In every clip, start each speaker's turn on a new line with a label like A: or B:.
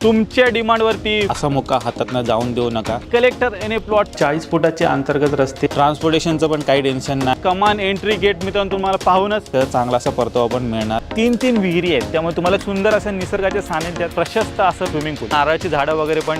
A: तुमच्या डिमांडवरती
B: असा मोका हातातनं जाऊन देऊ नका।
A: कलेक्टर एने प्लॉट
B: 40 फुटाचे अंतर्गत रस्ते, ट्रान्सपोर्टेशनचं पण काही टेन्शन नाही।
A: कमान एंट्री गेट मित्रांनो तुम्हाला पाहूनच
B: तर चांगला असा परतावा पण मिळणार।
A: तीन विहिरी आहेत, त्यामुळे तुम्हाला सुंदर असं निसर्गाच्या सानिध्यात प्रशस्त असं स्विमिंग पूल, नारळाची झाडं वगैरे पण।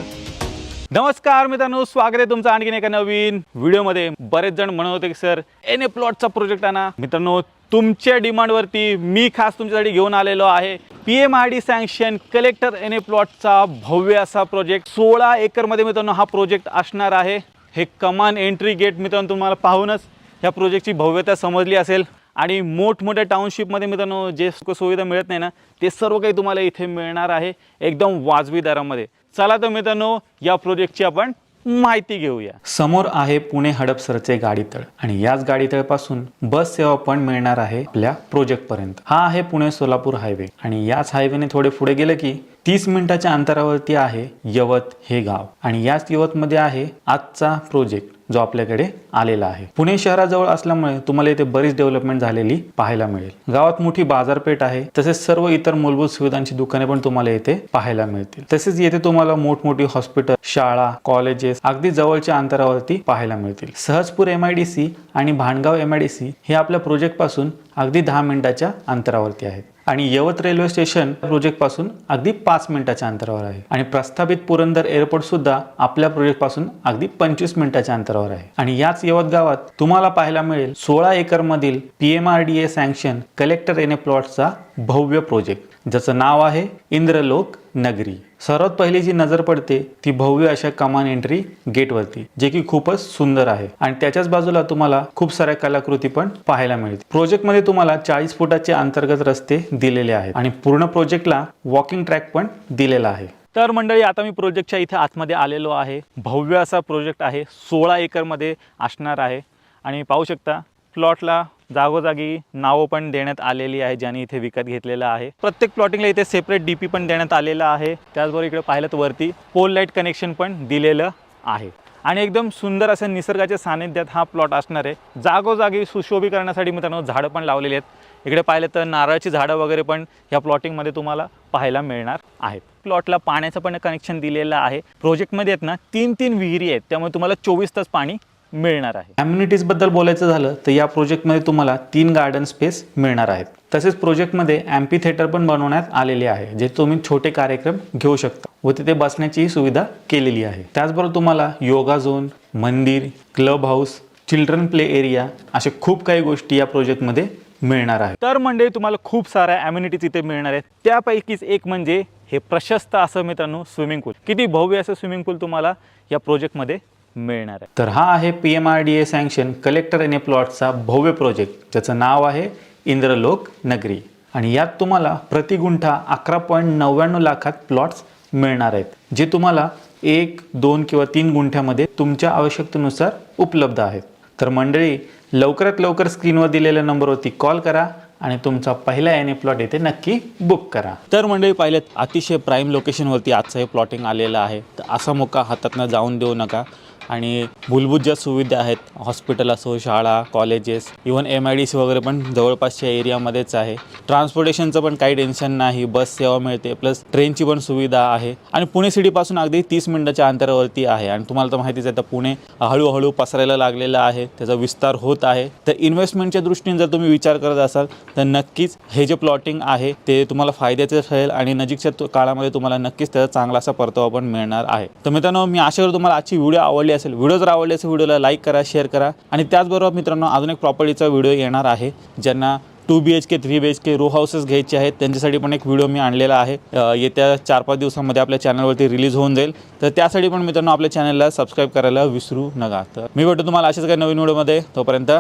A: नमस्कार मित्रांनो, स्वागत आहे तुमचं आणखीन एका नवीन व्हिडिओमध्ये। बरेच जण म्हणत होते की सर एने प्लॉटचा प्रोजेक्ट आणा। मित्रांनो तुमच्या डिमांडवरती मी खास तुमच्यासाठी घेऊन आलेलो आहे PMRD सँक्शन कलेक्टर एने प्लॉटचा भव्य असा प्रोजेक्ट। 16 एकरमध्ये मित्रांनो हा प्रोजेक्ट असणार आहे। हे कमान एंट्री गेट मित्रांनो तुम्हाला पाहूनच ह्या प्रोजेक्टची भव्यता समजली असेल। आणि मोठमोठ्या टाउनशिपमध्ये मित्रांनो जे सुविधा मिळत नाही ना, ते सर्व काही तुम्हाला इथे मिळणार आहे एकदम वाजवी दरामध्ये। चला तर मित्रांनो या प्रोजेक्टची आपण माहिती घेऊया।
B: समोर आहे पुणे हडपसरचे गाडीतळ आणि याच गाडीतळापासून बस सेवा पण मिळणार आहे आपल्या प्रोजेक्ट पर्यंत। हा आहे पुणे सोलापूर हायवे आणि याच हायवेने थोडे पुढे गेले की 30 मिनिटाच्या अंतरावरती आहे यवत हे गाव आणि याच यवत मध्ये आहे आजचा प्रोजेक्ट जो आपल्याकडे आलेला आहे। पुणे शहराजवळ असल्यामुळे तुम्हाला इथे बरीच डेव्हलपमेंट झालेली पाहायला मिळेल। गावात मोठी बाजारपेठ आहे, तसेच सर्व इतर मूलभूत सुविधांची दुकाने पण तुम्हाला इथे पाहायला मिळतील। तसेच येथे तुम्हाला मोठमोठी हॉस्पिटल, शाळा, कॉलेजेस अगदी जवळच्या अंतरावरती पाहायला मिळतील। सहजपूर MIDC आणि भांडगाव MIDC हे आपल्या प्रोजेक्ट पासून अगदी 10 मिनिटाच्या अंतरावरती आहेत आणि यवत रेल्वे स्टेशन प्रोजेक्ट पासून अगदी 5 मिनिटाच्या अंतरावर आहे आणि प्रस्थापित पुरंदर एअरपोर्ट सुद्धा आपल्या प्रोजेक्ट पासून अगदी 25 मिनिटाच्या अंतरावर आहे। आणि याच यवत गावात तुम्हाला पाहायला मिळेल 16 एकर मधील PMRDA सँक्शन कलेक्टर एने प्लॉटचा भव्य प्रोजेक्ट, ज्याचं नाव आहे इंद्रलोक नगरी। सर्वात पहिली जी नजर पडते ती भव्य अशा कमान एंट्री गेट वरती, जे की खूपच सुंदर आहे आणि त्याच्याच बाजूला तुम्हाला खूप साऱ्या कलाकृती पण पाहायला मिळतील। प्रोजेक्ट मध्ये तुम्हाला 40 फुटाचे अंतर्गत रस्ते दिलेले आहेत आणि पूर्ण प्रोजेक्टला वॉकिंग ट्रॅक पण दिलेला आहे।
A: तर मंडळी आता मी प्रोजेक्टच्या इथे आतमध्ये आलेलो आहे। भव्य असा प्रोजेक्ट आहे, 16 एकरमध्ये असणार आहे आणि पाहू शकता प्लॉटला जागोजागी नावं पण देण्यात आलेली आहे, ज्यांनी इथे विकत घेतलेला आहे। प्रत्येक प्लॉटिंगला इथे सेपरेट DP पण देण्यात आलेला आहे। त्याचबरोबर इकडे पाहिलं तर वरती पोल लाईट कनेक्शन पण दिलेलं आहे आणि एकदम सुंदर असं निसर्गाच्या सानिध्यात हा प्लॉट असणार आहे। जागोजागी सुशोभीकरणासाठी मित्रांनो झाडं पण लावलेली आहेत। इकडे पाहिलं तर नारळाची झाडं वगैरे पण या प्लॉटिंगमध्ये तुम्हाला पाहायला मिळणार आहेत। प्लॉटला पाण्याचं पण कनेक्शन दिलेलं आहे। प्रोजेक्टमध्ये आहेत ना 3 विहिरी आहेत, त्यामुळे तुम्हाला 24 तास पाणी मिळणार आहे।
B: अम्युनिटीज बद्दल बोलायचं झालं तर या प्रोजेक्ट मध्ये तुम्हाला 3 गार्डन स्पेस मिळणार आहेत। तसेच प्रोजेक्ट मध्ये एम्पी थिएटर पण बनवण्यात आलेले आहे, जे तुम्ही छोटे कार्यक्रम घेऊ शकता व तिथे बसण्याची सुविधा केलेली आहे। त्याचबरोबर तुम्हाला योगा झोन, मंदिर, club house, children play area अशा खूप काही गोष्टी या प्रोजेक्ट मध्ये मिळणार आहेत।
A: तर म्हणजे तुम्हाला खूप साऱ्या अम्युनिटीज इथे मिळणार आहेत। त्यापैकीच एक म्हणजे हे प्रशस्त असं मित्रांनो स्विमिंग पूल। किती भव्य असं स्विमिंग पूल तुम्हाला या प्रोजेक्ट मध्ये मिळणार आहे।
B: तर हा आहे PMRDA सँक्शन कलेक्टर एने प्लॉटचा भव्य प्रोजेक्ट, ज्याचं नाव आहे इंद्रलोक नगरी आणि यात तुम्हाला प्रति गुंठा 11.99 लाखात प्लॉट्स मिळणार आहेत, जे तुम्हाला 1, 2 किंवा 3 गुंठ्यामध्ये तुमच्या आवश्यकतेनुसार उपलब्ध आहेत। तर मंडळी लवकरात लवकर स्क्रीनवर दिलेल्या नंबरवरती कॉल करा आणि तुमचा पहिला एने प्लॉट येथे नक्की बुक करा।
A: तर मंडळी पाहिलेत अतिशय प्राईम लोकेशनवरती आजचं हे प्लॉटिंग आलेलं आहे। तर असा मोका हातातनं जाऊन देऊ नका आणि मूलभूत ज्या सुविधा आहेत, हॉस्पिटल असो, शाळा, कॉलेजेस, इवन MIDC वगैरे पण जवळपासच्या एरियामध्येच आहे। ट्रान्सपोर्टेशनचं पण काही टेन्शन नाही, बस सेवा मिळते, प्लस ट्रेनची पण सुविधा आहे आणि पुणे सिटीपासून अगदी 30 मिनिटाच्या अंतरावरती आहे। आणि तुम्हाला तर माहितीच आहे, तर पुणे हळूहळू पसरायला लागलेला आहे, त्याचा विस्तार होत आहे। तर इन्व्हेस्टमेंटच्या दृष्टीने जर तुम्ही विचार करत असाल तर नक्कीच हे जे प्लॉटिंग आहे ते तुम्हाला फायद्याचे ठरेल आणि नजीकच्या काळामध्ये तुम्हाला नक्कीच त्याचा चांगला असा परतावा पण मिळणार आहे। तर मित्रांनो मी आशा करतो तुम्हाला आजची व्हिडिओ आवडली असेल। व्हिडिओ जर आवडली असेल व्हिडिओला लाईक करा, शेअर करा आणि त्याचबरोबर मित्रांनो अजून एक प्रॉपर्टीचा व्हिडिओ येणार आहे। ज्यांना 2 BHK 3 BHK रो हाऊसेस घ्यायचे आहेत त्यांच्यासाठी पण एक व्हिडिओ मी आणलेला आहे। येत्या 4-5 दिवसांमध्ये आपल्या चॅनलवरती रिलीज होऊन जाईल। तर त्यासाठी पण मित्रांनो आपल्या चॅनलला सबस्क्राईब करायला विसरू नका। तर मी भेटतो तुम्हाला अशाच काही नवीन व्हिडिओमध्ये। तोपर्यंत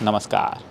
A: नमस्कार।